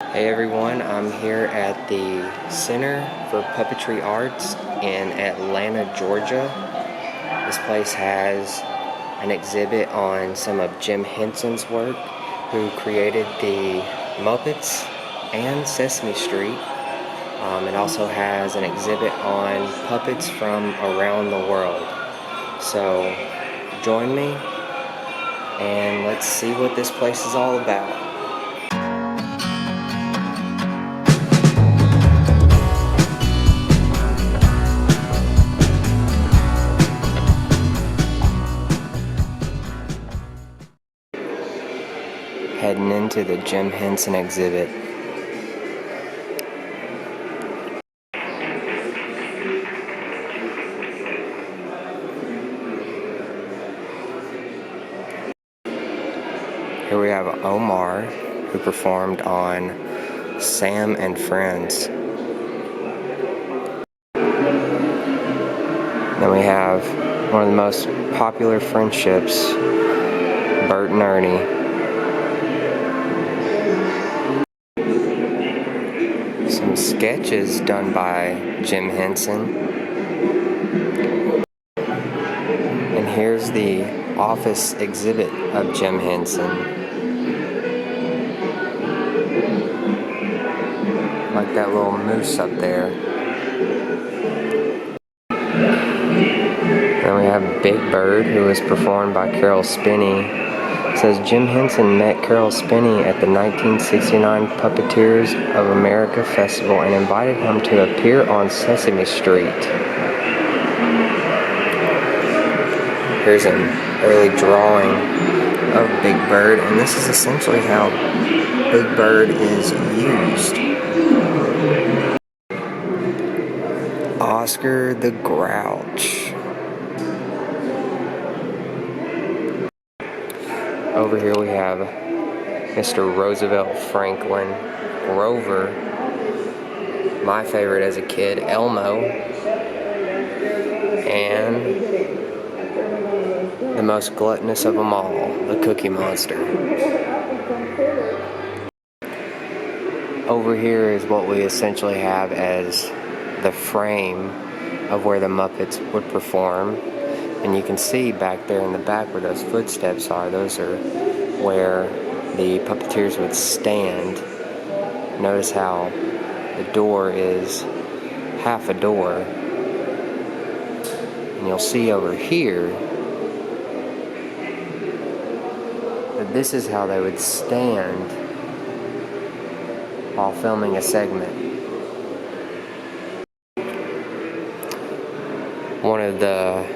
Hey everyone, I'm here at the Center for Puppetry Arts in Atlanta, Georgia. This place has an exhibit on some of Jim Henson's work, who created the Muppets and Sesame Street. It also has an exhibit on puppets from around the world. So join me and let's see what this place is all about. Heading into the Jim Henson exhibit. Here we have Omar, who performed on Sam and Friends. Then we have one of the most popular friendships, Bert and Ernie. Some sketches done by Jim Henson. And here's the office exhibit of Jim Henson. Like that little moose up there. Then we have Big Bird, who was performed by Carol Spinney. It says Jim Henson met Carol Spinney at the 1969 Puppeteers of America Festival and invited him to appear on Sesame Street. Here's an early drawing of Big Bird, and this is essentially how Big Bird is used. Oscar the Grouch. Over here we have Mr. Roosevelt Franklin, Grover, my favorite as a kid, Elmo, and the most gluttonous of them all, the Cookie Monster. Over here is what we essentially have as the frame of where the Muppets would perform. And you can see back there in the back where those footsteps are, those are where the puppeteers would stand. Notice how the door is half a door. And you'll see over here that this is how they would stand while filming a segment. One of the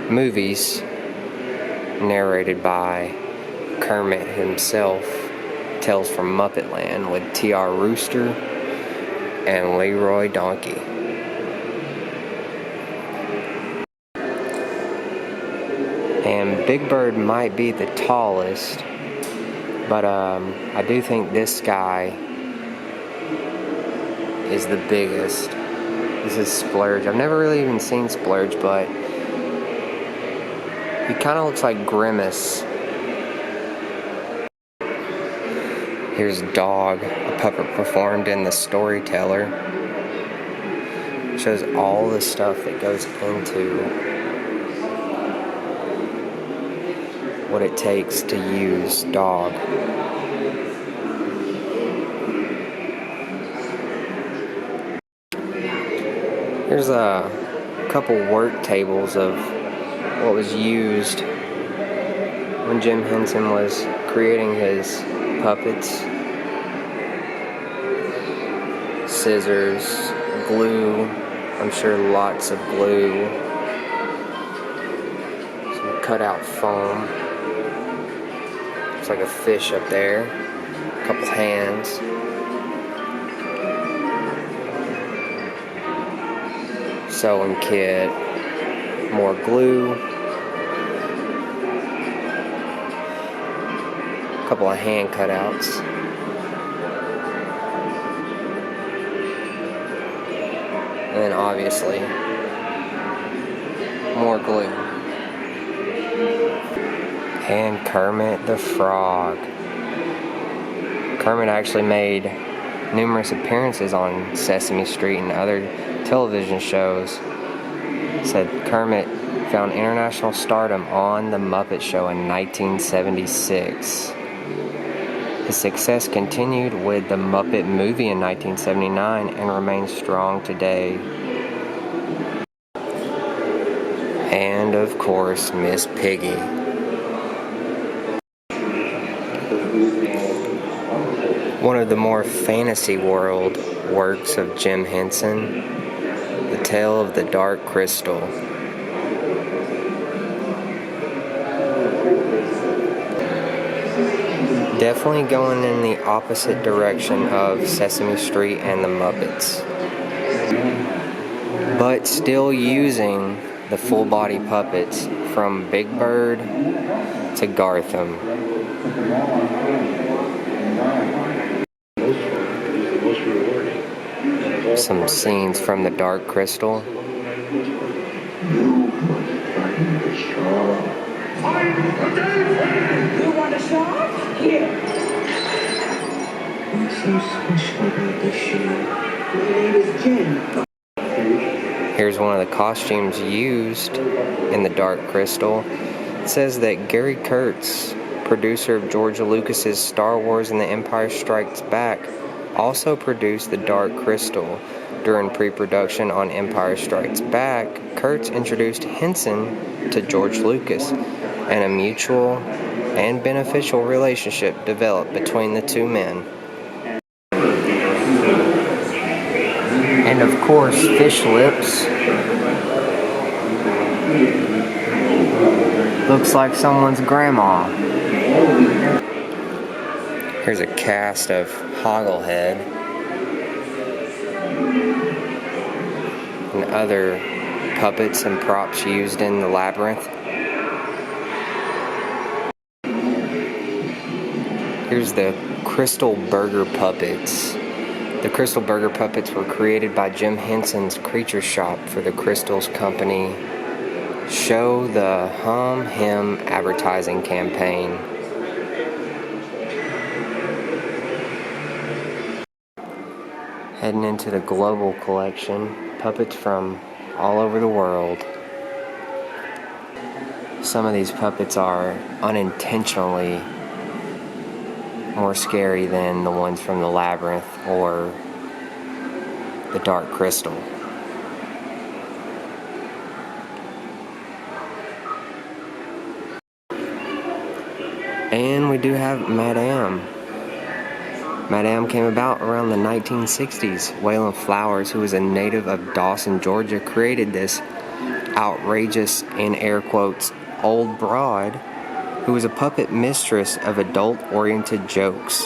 movies narrated by Kermit himself, Tales from Muppetland, with T.R. Rooster and Leroy Donkey. And Big Bird might be the tallest, but I do think this guy is the biggest. This is Splurge. I've never really even seen Splurge, but he kind of looks like Grimace. Here's Dog, a puppet performed in The Storyteller. Shows all the stuff that goes into what it takes to use Dog. Here's a couple work tables of what was used when Jim Henson was creating his puppets. Scissors, glue, I'm sure lots of glue, some cutout foam, looks like a fish up there, a couple hands. Sewing kit, more glue, a couple of hand cutouts, and then obviously more glue. And Kermit the Frog. Kermit actually made numerous appearances on Sesame Street and other television shows. Said Kermit found international stardom on The Muppet Show in 1976. His success continued with the Muppet movie in 1979 and remains strong today. And of course, Miss Piggy. One of the more fantasy world works of Jim Henson, The Tale of the Dark Crystal. Definitely going in the opposite direction of Sesame Street and the Muppets, but still using the full body puppets from Big Bird to Gartham. Some scenes from the Dark Crystal. You want a shot? Here. What's so special about this show? My name is Jim. Here's one of the costumes used in the Dark Crystal. It says that Gary Kurtz, producer of George Lucas's Star Wars and The Empire Strikes Back, also produced the Dark Crystal. During pre-production on Empire Strikes Back, Kurtz introduced Henson to George Lucas, and a mutual and beneficial relationship developed between the two men. And of course, Fish Lips. Looks like someone's grandma. Here's a cast of Hogglehead and other puppets and props used in the labyrinth. Here's the Crystal Burger Puppets. The Crystal Burger Puppets were created by Jim Henson's Creature Shop for the Crystals Company Show the Hum Him advertising campaign. Heading into the global collection, puppets from all over the world. Some of these puppets are unintentionally more scary than the ones from the Labyrinth or the Dark Crystal. And we do have Madame. Madame came about around the 1960s. Wayland Flowers, who was a native of Dawson, Georgia, created this outrageous, in air quotes, old broad, who was a puppet mistress of adult-oriented jokes.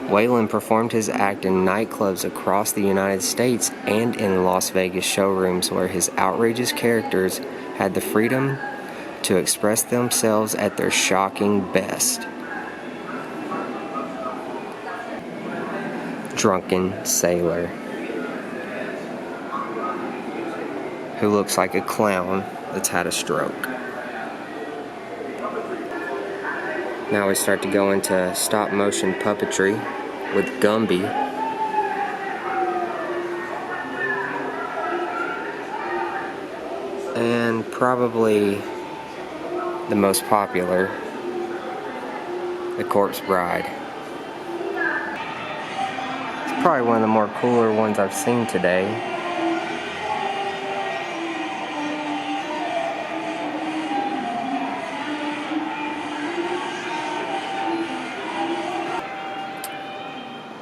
Wayland performed his act in nightclubs across the United States and in Las Vegas showrooms where his outrageous characters had the freedom to express themselves at their shocking best. Drunken Sailor, who looks like a clown that's had a stroke. Now we start to go into stop motion puppetry with Gumby. And probably the most popular, the Corpse Bride. It's probably one of the more cooler ones I've seen today.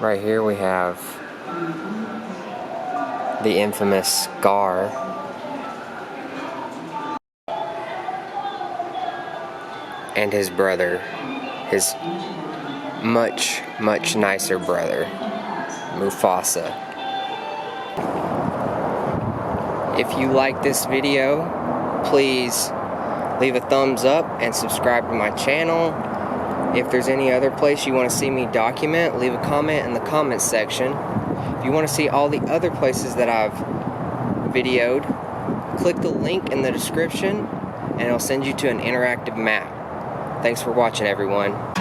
Right here we have the infamous Scar. And his brother, his much, much nicer brother, Mufasa. If you like this video, please leave a thumbs up and subscribe to my channel. If there's any other place you want to see me document, leave a comment in the comments section. If you want to see all the other places that I've videoed, click the link in the description and it'll send you to an interactive map. Thanks for watching, everyone.